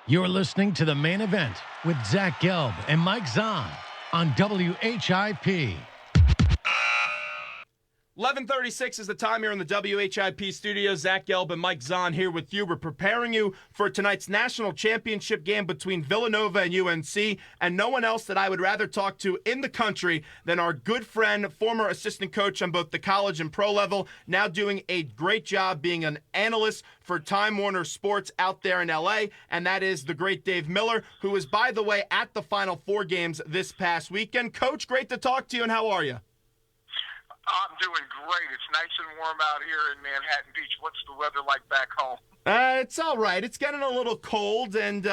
You're listening to The Main Event with Zach Gelb and Mike Zahn on WHIP. 11:36 is the time here in the WHIP studio. Zach Gelb and Mike Zahn here with you. We're preparing you for tonight's national championship game between Villanova and UNC, and no one else that I would rather talk to in the country than our good friend, former assistant coach on both the college and pro level, now doing a great job being an analyst for Time Warner Sports out there in LA, and that is the great Dave Miller, who is, by the way, at the Final Four games this past weekend. Coach, great to talk to you, and how are you? I'm doing great. It's nice and warm out here in Manhattan Beach. What's the weather like back home? It's all right. It's getting a little cold, and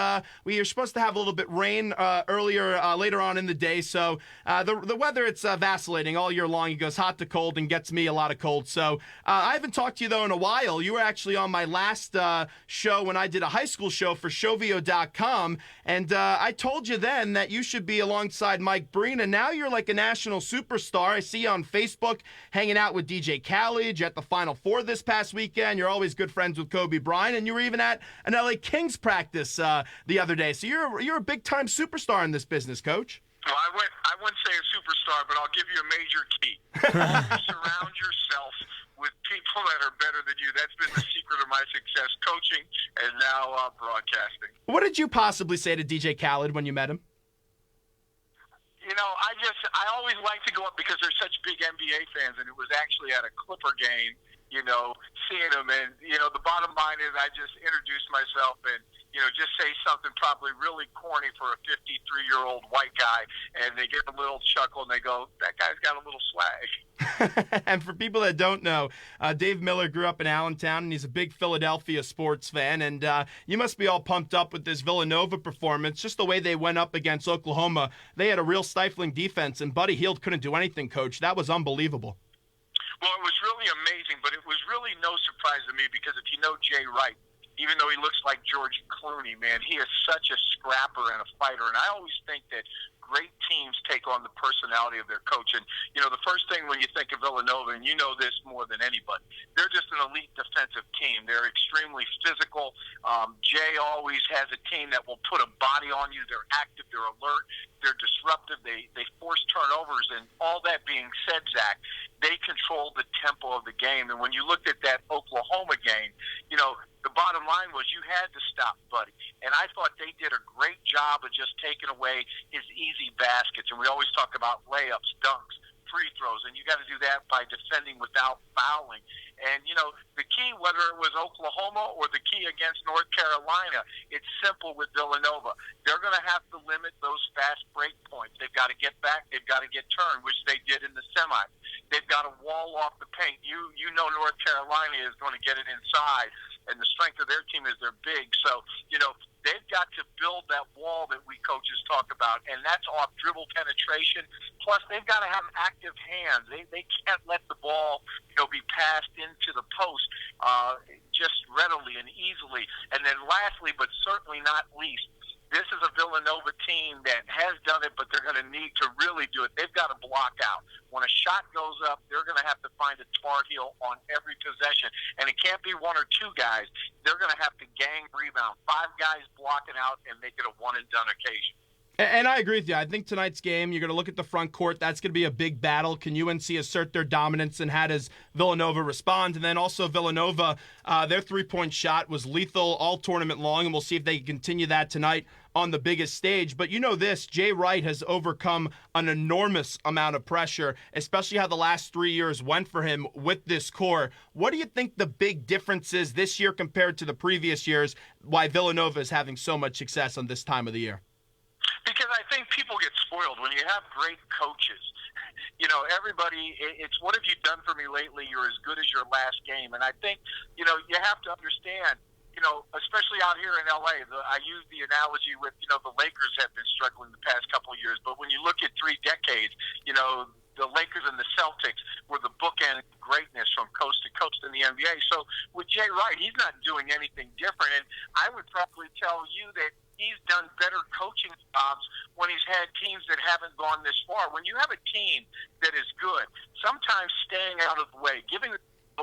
we are supposed to have a little bit rain later on in the day. So the weather, it's vacillating all year long. It goes hot to cold and gets me a lot of cold. So I haven't talked to you, though, in a while. You were actually on my last show when I did a high school show for Showvio.com, and I told you then that you should be alongside Mike Breen, and now you're like a national superstar. I see you on Facebook hanging out with DJ Khaled. You're at the Final Four this past weekend. You're always good friends with Kobe Bryant. And you were even at an LA Kings practice the other day. So you're a big-time superstar in this business, Coach. Well, I wouldn't say a superstar, but I'll give you a major key. Surround yourself with people that are better than you. That's been the secret of my success, coaching and now broadcasting. What did you possibly say to DJ Khaled when you met him? You know, I always like to go up because they're such big NBA fans, and it was actually at a Clipper game, you know, seeing them. And, you know, the bottom line is I just introduced myself and, you know, just say something probably really corny for a 53-year-old white guy, and they get a little chuckle, and they go, that guy's got a little swag. And for people that don't know, Dave Miller grew up in Allentown, and he's a big Philadelphia sports fan, and you must be all pumped up with this Villanova performance. Just the way they went up against Oklahoma, they had a real stifling defense, and Buddy Hield couldn't do anything, Coach. That was unbelievable. Well, it was really amazing, but it was really no surprise to me because if you know Jay Wright, even though he looks like George Clooney, man, he is such a scrapper and a fighter. And I always think that great teams take on the personality of their coach. And, you know, the first thing when you think of Villanova, and you know this more than anybody, they're just an elite defensive team. They're extremely physical. Jay always has a team that will put a body on you. They're active. They're alert. They're disruptive. They force turnovers. And all that being said, Zach, they control the tempo of the game. And when you looked at that Oklahoma game, you know, the bottom line was you had to stop Buddy. And I thought they did a great job of just taking away his easy baskets. And we always talk about layups, dunks, free throws, and you got to do that by defending without fouling. And, you know, the key, whether it was Oklahoma or the key against North Carolina, it's simple with Villanova. They're going to have to limit those fast break points. They've got to get back. They've got to get turned, which they did in the semis. They've got to wall off the paint. You know North Carolina is going to get it inside, and the strength of their team is they're big. So, you know, they've got to build that wall that we coaches talk about, and that's off dribble penetration. Plus, they've got to have active hands. They can't let the ball, you know, be passed into the post just readily and easily. And then lastly, but certainly not least, this is a Villanova team that has done it, but they're going to need to really do it. They've got to block out. When a shot goes up, they're going to have to find a Tar Heel on every possession. And it can't be one or two guys. They're going to have to gang rebound. 5 guys blocking out and make it a one-and-done occasion. And I agree with you. I think tonight's game, you're going to look at the front court. That's going to be a big battle. Can UNC assert their dominance, and how does Villanova respond? And then also Villanova, their three-point shot was lethal all tournament long, and we'll see if they can continue that tonight on the biggest stage. But you know this, Jay Wright has overcome an enormous amount of pressure, especially how the last 3 years went for him with this core. What do you think the big difference is this year compared to the previous years, why Villanova is having so much success on this time of the year? Because I think people get spoiled when you have great coaches. You know, everybody, it's what have you done for me lately? You're as good as your last game. And I think, you know, you have to understand, you know, especially out here in L.A., I use the analogy with, you know, the Lakers have been struggling the past couple of years. But when you look at 3 decades, you know, the Lakers and the Celtics were the bookend greatness from coast to coast in the NBA. So with Jay Wright, he's not doing anything different. And I would probably tell you that he's done better coaching jobs when he's had teams that haven't gone this far. When you have a team that is good, sometimes staying out of the way, giving the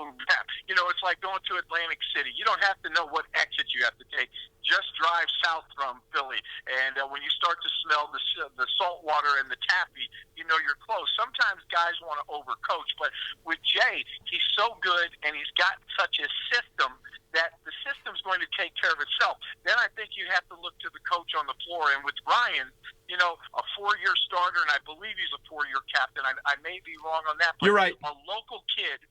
You know, it's like going to Atlantic City. You don't have to know what exit you have to take. Just drive south from Philly, and when you start to smell the salt water and the taffy, you know you're close. Sometimes guys want to overcoach, but with Jay, he's so good, and he's got such a system that the system's going to take care of itself. Then I think you have to look to the coach on the floor. And with Ryan, you know, a 4-year starter, and I believe he's a 4-year captain. I may be wrong on that, but You're right. A local kid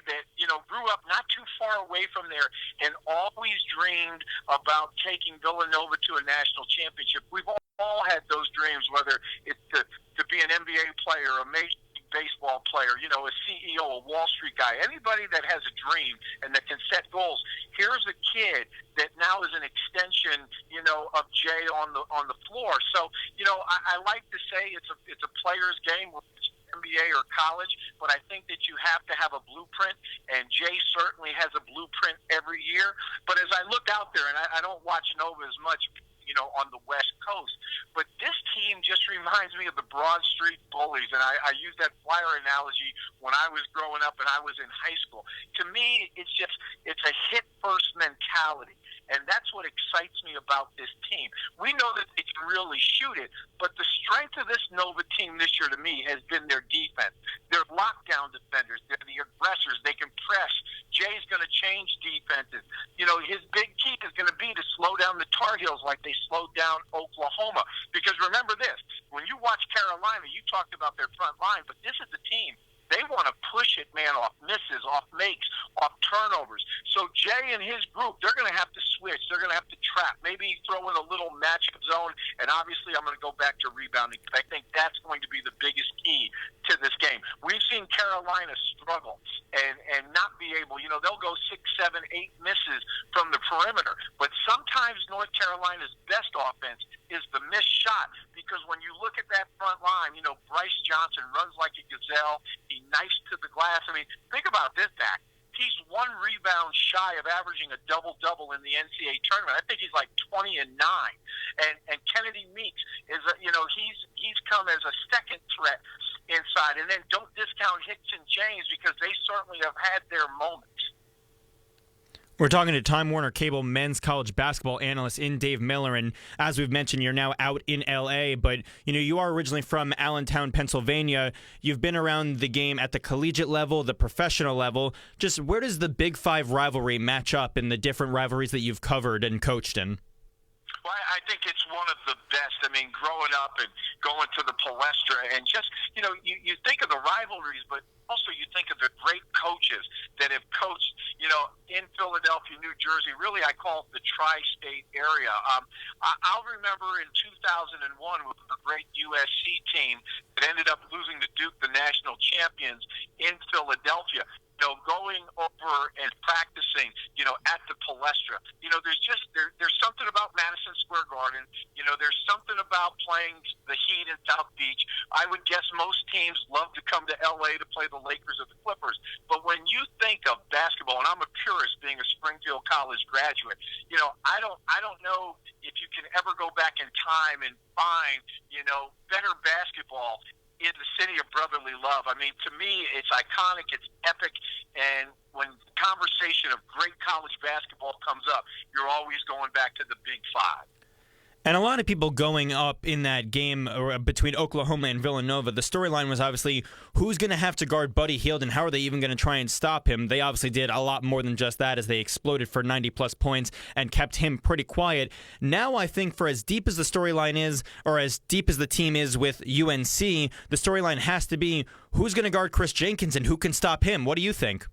that, you know, grew up not too far away from there and always dreamed about taking Villanova to a national championship. We've all had those dreams, whether it's to be an NBA player, a major baseball player, you know, a CEO, a Wall Street guy, anybody that has a dream and that can set goals. Here's a kid that now is an extension, you know, of Jay on the floor. So, you know, I like to say it's a player's game, whether it's NBA or college, but I think that you have to have a blueprint, and Jay certainly has a blueprint every year. But as I look out there, and I don't watch Nova as much, you know, on the West Coast, but this team just reminds me of the Broad Street Bullies, and I use that Flyer analogy when I was growing up and I was in high school. To me, it's a hit-first mentality, and that's what excites me about this team. We know that they can really shoot it, but the strength of this Nova team this year to me has been their defense. They're lockdown defenders. They're the aggressors. They can press. Jay's going to change defenses. You know, his big key is going to be to slow down the Tar Heels like they slowed down Oklahoma. Because remember this, when you watch Carolina, you talked about their front line, but this is the team. They want to push it, man, off misses, off makes, off turnovers. So Jay and his group, they're going to have to switch. They're going to have to trap. Maybe throw in a little matchup zone. And obviously I'm going to go back to rebounding. I think that's going to be the biggest key to this game. We've seen Carolina struggle and not be able, you know, they'll go 6, 7, 8 misses from the perimeter. But sometimes North Carolina's best offense is the missed shot, because when you look at that front line, you know, Bryce Johnson runs like a gazelle. He knifes to the glass. I mean, think about this, Dak. He's 1 rebound shy of averaging a double-double in the NCAA tournament. I think he's like 20 and 9. And Kennedy Meeks is, you know, he's come as a second threat inside. And then don't discount Hicks and James, because they certainly have had their moments. We're talking to Time Warner Cable men's college basketball analyst in Dave Miller, and as we've mentioned, you're now out in L.A., but you know you are originally from Allentown, Pennsylvania. You've been around the game at the collegiate level, the professional level. Just where does the Big Five rivalry match up in the different rivalries that you've covered and coached in? Well, I think it's one of the best. I mean, growing up and going to the Palestra, and just, you know, you think of the rivalries, but also you think of the great coaches that have coached, you know, in Philadelphia, New Jersey. Really, I call it the tri-state area. I'll remember in 2001 with the great USC team that ended up losing to Duke, the national champions, in Philadelphia. You know, going over and practicing, you know, at the Palestra. You know, there's something about Madison Square Garden. You know, there's something about playing the Heat in South Beach. I would guess most teams love to come to L.A. to play the Lakers or the Clippers. But when you think of basketball, and I'm a purist being a Springfield College graduate, you know, I don't know if you can ever go back in time and find, you know, better basketball in the city of brotherly love. I mean, to me, it's iconic, it's epic, and when the conversation of great college basketball comes up, you're always going back to the Big Five. And a lot of people going up in that game between Oklahoma and Villanova, the storyline was obviously who's going to have to guard Buddy Hield and how are they even going to try and stop him. They obviously did a lot more than just that as they exploded for 90-plus points and kept him pretty quiet. Now I think for as deep as the storyline is, or as deep as the team is with UNC, the storyline has to be who's going to guard Chris Jenkins and who can stop him. What do you think?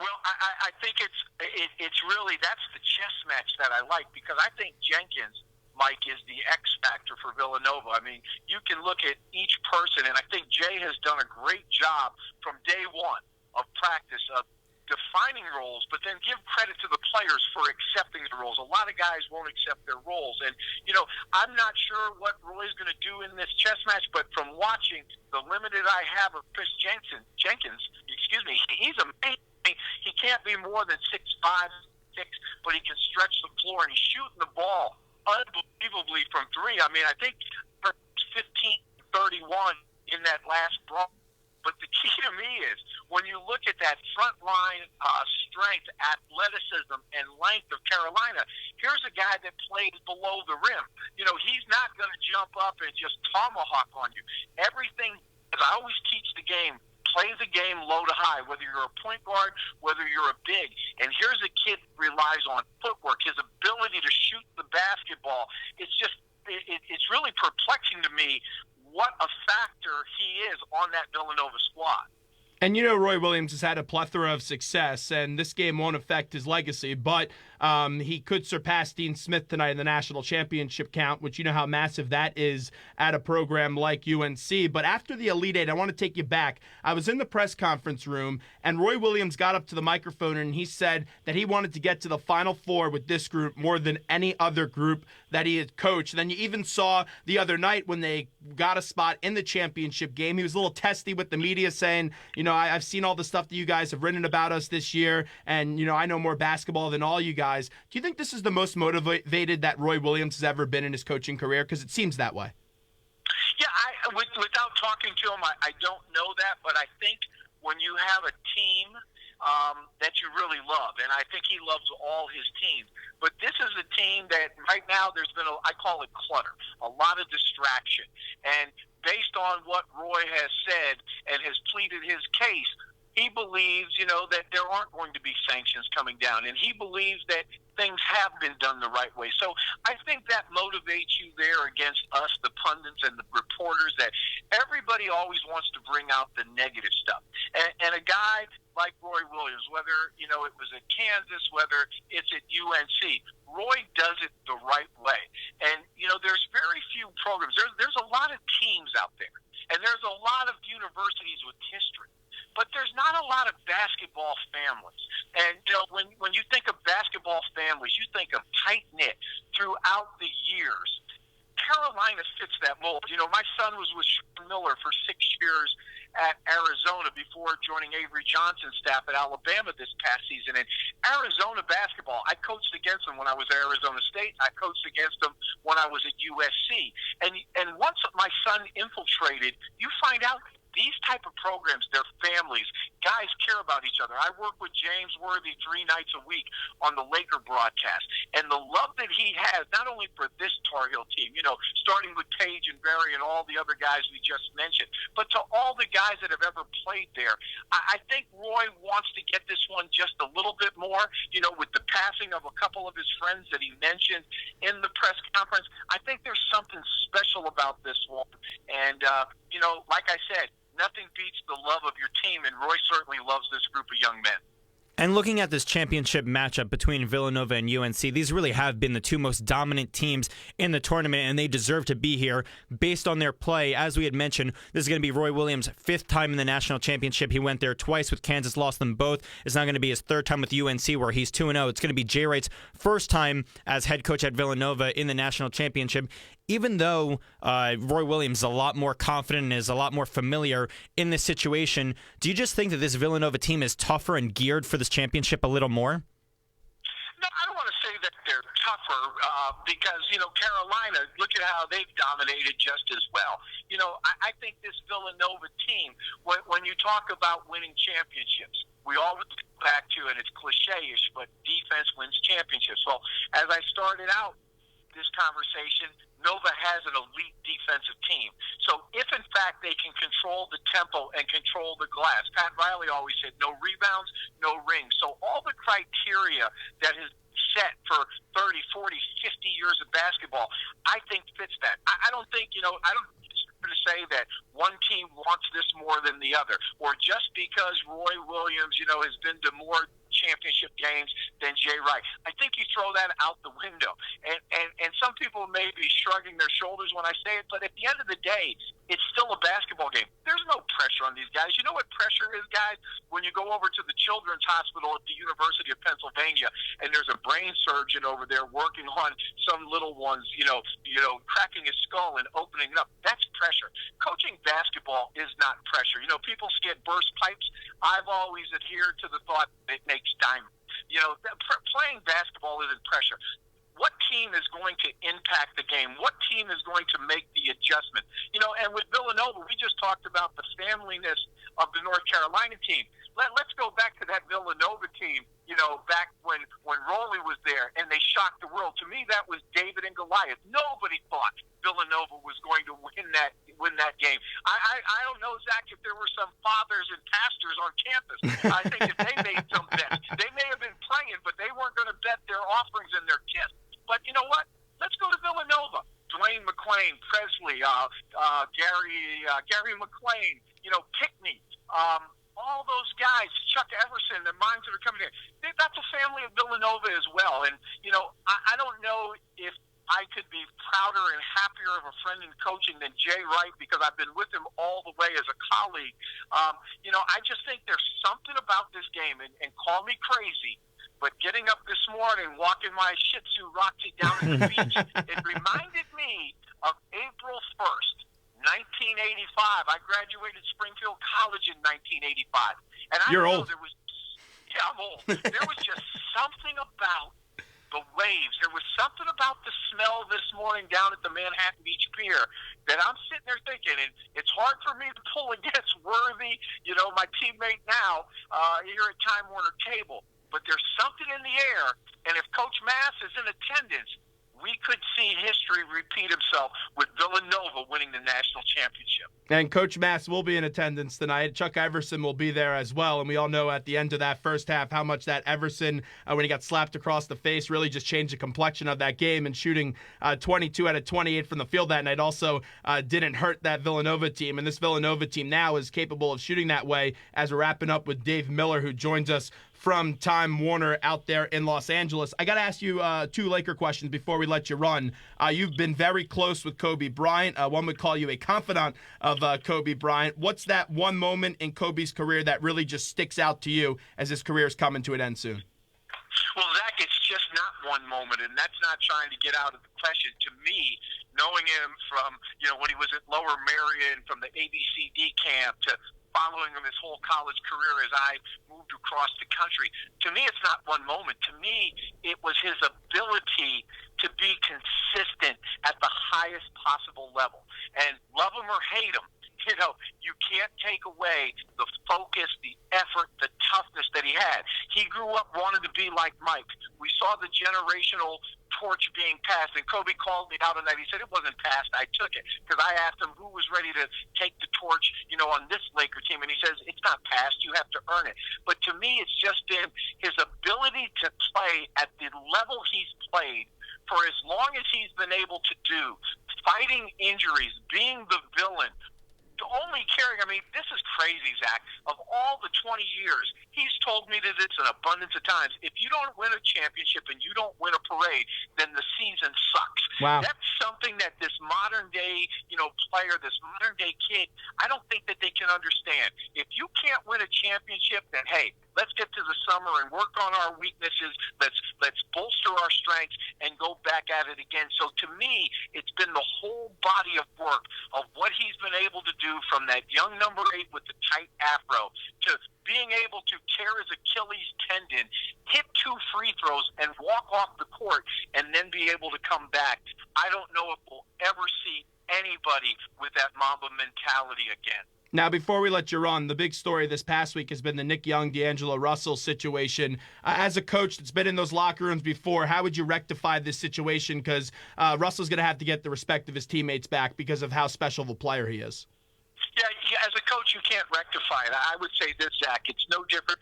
Well, I think it's really, that's the chess match that I like, because I think Jenkins, Mike, is the X factor for Villanova. I mean, you can look at each person, and I think Jay has done a great job from day one of practice of defining roles, but then give credit to the players for accepting the roles. A lot of guys won't accept their roles. And, you know, I'm not sure what Roy's going to do in this chess match, but from watching the limited I have of Chris Jenkins, he's amazing. He can't be more than 6'5", 6, but he can stretch the floor, and he's shooting the ball unbelievably from 3. I mean, I think 15-31 in that last brawl. But the key to me is when you look at that front line strength, athleticism, and length of Carolina, here's a guy that plays below the rim. He's not going to jump up and just tomahawk on you. Everything, as I always teach the game, play the game low to high, whether you're a point guard, whether you're a big. And here's a kid that relies on footwork, his ability to shoot the basketball. It's really perplexing to me what a factor he is on that Villanova squad. And Roy Williams has had a plethora of success, and this game won't affect his legacy, but he could surpass Dean Smith tonight in the national championship count, which you know how massive that is at a program like UNC. But after the Elite Eight, I want to take you back. I was in the press conference room, and Roy Williams got up to the microphone, and he said that he wanted to get to the Final Four with this group more than any other group that he had coached. Then you even saw the other night when they got a spot in the championship game, he was a little testy with the media, saying, I've seen all the stuff that you guys have written about us this year, and, I know more basketball than all you guys. Do you think this is the most motivated that Roy Williams has ever been in his coaching career? Because it seems that way. Yeah, without talking to him, I don't know that, but I think when you have a team that you really love, and I think he loves all his teams, but this is a team that right now there's been, I call it clutter, a lot of distraction. And based on what Roy has said and has pleaded his case, he believes, that there aren't going to be sanctions coming down, and he believes that things have been done the right way. So I think that motivates you there against us, the pundits and the reporters, that everybody always wants to bring out the negative stuff. And a guy like Roy Williams, whether, it was at Kansas, whether it's at UNC, Roy does it the right way. And, there's very few programs. There's a lot of teams out there, and there's a lot of universities with history. But there's not a lot of basketball families. And, when you think of basketball families, you think of tight-knit throughout the years. Carolina fits that mold. My son was with Sean Miller for 6 years at Arizona before joining Avery Johnson's staff at Alabama this past season. And Arizona basketball, I coached against them when I was at Arizona State. I coached against them when I was at USC. And once my son infiltrated, you find out these type of programs, they're families. Guys care about each other. I work with James Worthy 3 nights a week on the Laker broadcast. And the love that he has, not only for this Tar Heel team, starting with Paige and Barry and all the other guys we just mentioned, but to all the guys that have ever played there. I think Roy wants to get this one just a little bit more, with the passing of a couple of his friends that he mentioned in the press conference. I think there's something special about this one. And, like I said, nothing beats the love of your team, and Roy certainly loves this group of young men. And looking at this championship matchup between Villanova and UNC, these really have been the two most dominant teams in the tournament, and they deserve to be here based on their play. As we had mentioned, this is going to be Roy Williams' 5th time in the national championship. He went there twice with Kansas, lost them both. It's now going to be his 3rd time with UNC, where he's 2-0. It's going to be Jay Wright's 1st time as head coach at Villanova in the national championship. Even though Roy Williams is a lot more confident and is a lot more familiar in this situation, do you just think that this Villanova team is tougher and geared for this championship a little more? No, I don't want to say that they're tougher because, Carolina, look at how they've dominated just as well. I think this Villanova team, when you talk about winning championships, we always go back to, and it's cliche-ish, but defense wins championships. Well, as I started out this conversation, Nova has an elite defensive team. So if, in fact, they can control the tempo and control the glass, Pat Riley always said no rebounds, no rings. So all the criteria that is set for 30, 40, 50 years of basketball, I think fits that. I don't think, I don't to say that one team wants this more than the other, or just because Roy Williams, has been to more championship games than Jay Wright. I think you throw that out the window. And some people may be shrugging their shoulders when I say it, but at the end of the day, it's still a basketball game. There's no pressure on these guys. You know what pressure is, guys? When you go over to the Children's Hospital at the University of Pennsylvania, and there's a brain surgeon over there working on some little ones, cracking his skull and opening it up. That's pressure. Coaching basketball is not pressure. People get burst pipes. I've always adhered to the thought that it makes diamonds. Playing basketball isn't pressure. What team is going to impact the game? What team is going to make the adjustment? And with Villanova, we just talked about the familyness of the North Carolina team. Let's go back to that Villanova team, back when Rowley was there and they shocked the world. To me, that was David and Goliath. Nobody thought Villanova was going to win that game. I don't know, Zach, if there were some fathers and pastors on campus. I think if they made some bets, they may have been praying, but they weren't going to bet their offerings and their gifts. But you know what? Let's go to Villanova. Dwayne McClain, Presley, Gary McClain, Pickney, all those guys, Chuck Everson, the minds that are coming in. That's a family of Villanova as well. And, I don't know if I could be prouder and happier of a friend in coaching than Jay Wright, because I've been with him all the way as a colleague. I just think there's something about this game, and call me crazy, but getting up this morning, walking my Shih Tzu Roxy down at the beach, it reminded me of April 1st, 1985. I graduated Springfield College in 1985. And You're old. I'm old. There was just something about the waves. There was something about the smell this morning down at the Manhattan Beach Pier that I'm sitting there thinking, and it's hard for me to pull against Worthy, my teammate now here at Time Warner Cable. But there's something in the air, and if Coach Mass is in attendance, we could see history repeat itself with Villanova winning the national championship. And Coach Mass will be in attendance tonight. Chuck Everson will be there as well. And we all know at the end of that first half how much that Everson, when he got slapped across the face, really just changed the complexion of that game. And shooting 22 out of 28 from the field that night also didn't hurt that Villanova team. And this Villanova team now is capable of shooting that way, as we're wrapping up with Dave Miller, who joins us from Time Warner out there in Los Angeles. I got to ask you two Laker questions before we let you run. You've been very close with Kobe Bryant. One would call you a confidant of Kobe Bryant. What's that one moment in Kobe's career that really just sticks out to you as his career is coming to an end soon? Well, Zach, it's just not one moment, and that's not trying to get out of the question. To me, knowing him from, when he was at Lower Merion, from the ABCD camp to following him his whole college career as I moved across the country. To me, it's not one moment. To me, it was his ability to be consistent at the highest possible level. And love him or hate him, you can't take away the focus, the effort, the toughness that he had. He grew up wanting to be like Mike. We saw the generational torch being passed, and Kobe called me out on that. He said, it wasn't passed, I took it. Because I asked him who was ready to take the torch, on this Laker team, and he says, it's not passed, you have to earn it. But to me, it's just been his ability to play at the level he's played for as long as he's been able to do, fighting injuries, being the villain, only caring. This is crazy, Zach. Of all the 20 years, he's told me this an abundance of times. If you don't win a championship and you don't win a parade, then the season sucks. Wow. That's something that this modern day, player, this modern day kid, I don't think that they can understand. If you can't win a championship, then hey, let's get to the summer and work on our weaknesses. Let's bolster our strengths and go back at it again. So to me, it's been the whole body of work of what he's been able to do, from that young number 8 with the tight afro to being able to tear his Achilles tendon, hit 2 free throws, and walk off the court, and then be able to come back. I don't know if we'll ever see anybody with that Mamba mentality again. Now, before we let you run, the big story this past week has been the Nick Young, D'Angelo Russell situation. As a coach that's been in those locker rooms before, how would you rectify this situation? Because Russell's going to have to get the respect of his teammates back because of how special of a player he is. Yeah, as a coach, you can't rectify it. I would say this, Zach, it's no different.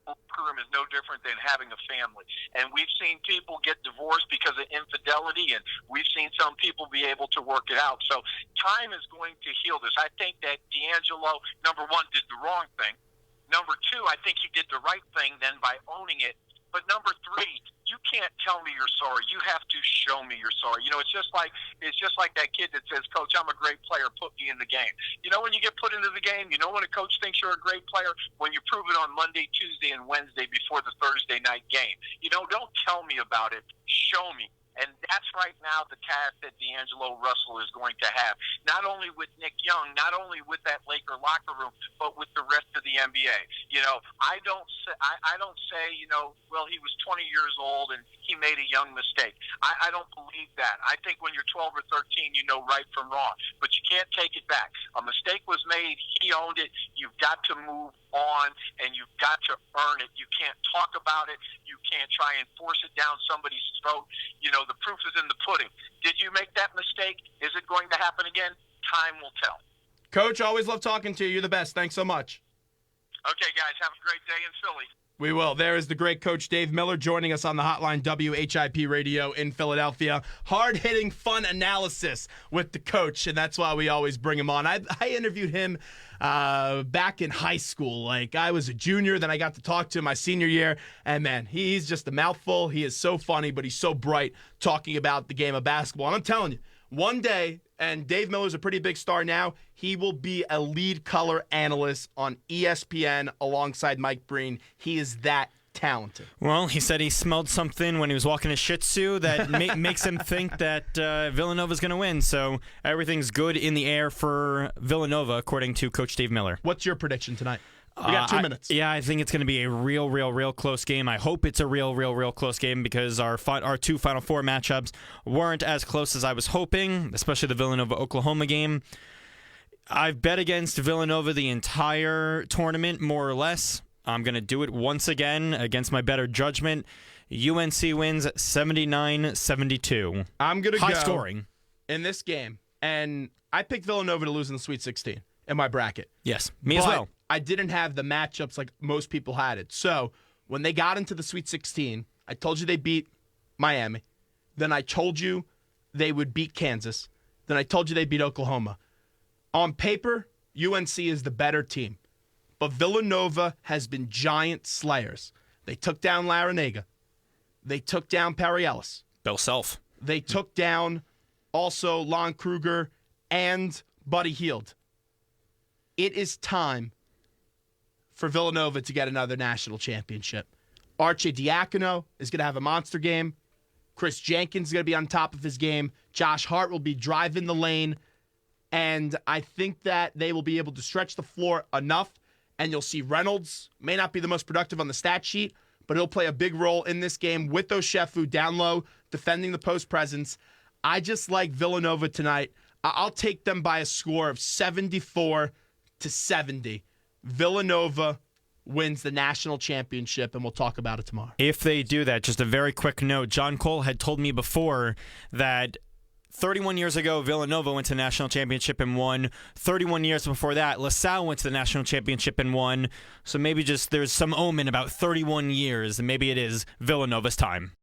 Room is no different than having a family. And we've seen people get divorced because of infidelity, and we've seen some people be able to work it out. So time is going to heal this. I think that D'Angelo, number 1, did the wrong thing. Number 2, I think he did the right thing then by owning it. But number 3, you can't tell me you're sorry. You have to show me you're sorry. It's just like that kid that says, Coach, I'm a great player. Put me in the game. When you get put into the game, when a coach thinks you're a great player? When you prove it on Monday, Tuesday, and Wednesday before the Thursday night game. Don't tell me about it. Show me. And that's right now the task that D'Angelo Russell is going to have, not only with Nick Young, not only with that Laker locker room, but with the rest of the NBA. I don't say, well, he was 20 years old and he made a young mistake. I don't believe that. I think when you're 12 or 13, you know right from wrong, but you can't take it back. A mistake was made. He owned it. You've got to move on, and you've got to earn it. You can't talk about it. You can't try and force it down somebody's throat. You know, the proof is in the pudding. Did you make that mistake? Is it going to happen again? Time will tell. Coach, always love talking to you. You're the best. Thanks so much. Okay, guys, have a great day in Philly. We will. There is the great Coach Dave Miller joining us on the hotline, WHIP Radio in Philadelphia. Hard-hitting, fun analysis with the coach, and that's why we always bring him on. I interviewed him back in high school. Like, I was a junior, then I got to talk to him my senior year, and, man, he's just a mouthful. He is so funny, but he's so bright talking about the game of basketball. And I'm telling you, one day, and Dave Miller's a pretty big star now, he will be a lead color analyst on ESPN alongside Mike Breen. He is that talented. Well, he said he smelled something when he was walking his Shih Tzu that makes him think that Villanova's going to win. So everything's good in the air for Villanova, according to Coach Dave Miller. What's your prediction tonight? We got 2 minutes. I think it's going to be a real close game. I hope it's a real close game because our two Final Four matchups weren't as close as I was hoping, especially the Villanova-Oklahoma game. I've bet against Villanova the entire tournament, more or less. I'm going to do it once again against my better judgment. UNC wins 79-72. I'm going to High go scoring in this game, and I picked Villanova to lose in the Sweet 16 in my bracket. Yes, me as well. I didn't have the matchups like most people had it. So when they got into the Sweet 16, I told you they beat Miami. Then I told you they would beat Kansas. Then I told you they beat Oklahoma. On paper, UNC is the better team. But Villanova has been giant slayers. They took down Larinaga. They took down Perry Ellis. Bill Self. They took down also Lon Kruger and Buddy Hield. It is time for Villanova to get another national championship. Archie Diacono is going to have a monster game. Chris Jenkins is going to be on top of his game. Josh Hart will be driving the lane. And I think that they will be able to stretch the floor enough. And you'll see Reynolds may not be the most productive on the stat sheet, but he'll play a big role in this game with Oshefu down low, defending the post presence. I just like Villanova tonight. I'll take them by a score of 74-70. Villanova wins the national championship, and we'll talk about it tomorrow. If they do that, just a very quick note, John Cole had told me before that 31 years ago, Villanova went to the national championship and won. 31 years before that, LaSalle went to the national championship and won. So maybe just there's some omen about 31 years, and maybe it is Villanova's time.